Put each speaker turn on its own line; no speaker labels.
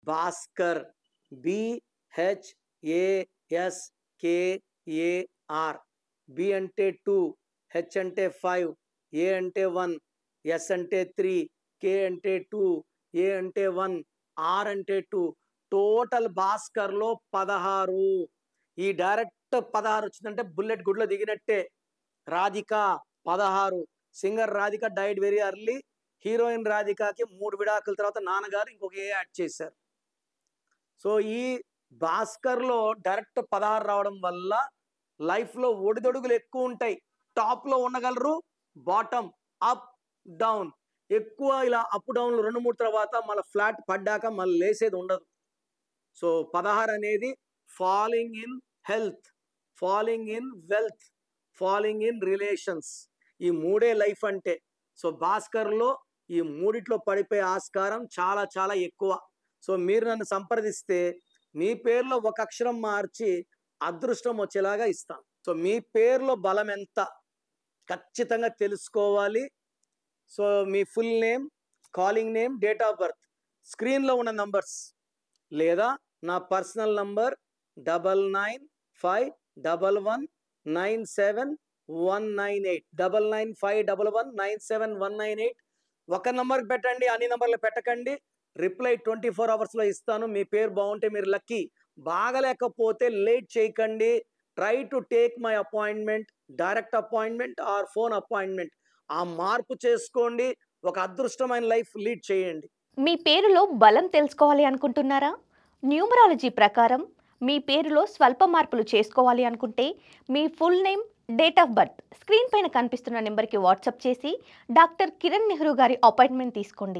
Bhaskar, BHASKAR. B అంటే 2, H అంటే 5, A అంటే 1, S అంటే 3, K అంటే 2, A అంటే 1, R అంటే 2. టోటల్ భాస్కర్లో 16. ఈ డైరెక్ట్ 16 వచ్చిందంటే బుల్లెట్ గుడ్లో దిగినట్టే. Radhika 16. Singer Radhika died very early. Heroine రాధికకి 3 విడాకుల తర్వాత నాన్నగారు ఇంకొక ఏ యాడ్ చేశారు. సో ఈ భాస్కర్లో డైరెక్ట్ 16 రావడం వల్ల లైఫ్లో ఒడిదొడుగులు ఎక్కువ ఉంటాయి. టాప్లో ఉండగలరు, బాటమ్ అప్ డౌన్ ఎక్కువ, ఇలా అప్ డౌన్లు 2-3 తర్వాత మళ్ళీ ఫ్లాట్ పడ్డాక మళ్ళీ లేసేది ఉండదు. సో 16 అనేది falling in health, falling in wealth, falling in relations, ఈ 3 లైఫ్ అంటే. సో భాస్కర్లో ఈ 3 పడిపోయే ఆస్కారం చాలా చాలా ఎక్కువ. సో మీరు నన్ను సంప్రదిస్తే మీ పేరులో ఒక అక్షరం మార్చి అదృష్టం వచ్చేలాగా ఇస్తాను. సో మీ పేరులో బలం ఎంత ఖచ్చితంగా తెలుసుకోవాలి. So me full name, calling name, date of birth, స్క్రీన్లో ఉన్న నంబర్స్ లేదా నా పర్సనల్ నంబర్ 9951197198, 9951197198. ఒక నంబర్కి పెట్టండి, అన్ని నంబర్లు పెట్టకండి. రిప్లై 24 అవర్స్లో ఇస్తాను. మీ పేరు బాగుంటే మీరు లక్కీ, బాగలేకపోతే లేట్ చేయకండి. Try to take my appointment, direct appointment are phone appointment. ఆ మార్పు చేసుకోండి, ఒక అదృష్టమైన లైఫ్ లీడ్ చేయండి.
మీ పేరులో బలం తెలుసుకోవాలి అనుకుంటున్నారా? న్యూమరాలజీ ప్రకారం మీ పేరులో స్వల్ప మార్పులు చేసుకోవాలి అనుకుంటే మీ full name, date of birth screen పైన కనిపిస్తున్న నెంబర్కి వాట్సాప్ చేసి డాక్టర్ కిరణ్ నెహ్రూ గారి అపాయింట్మెంట్ తీసుకోండి.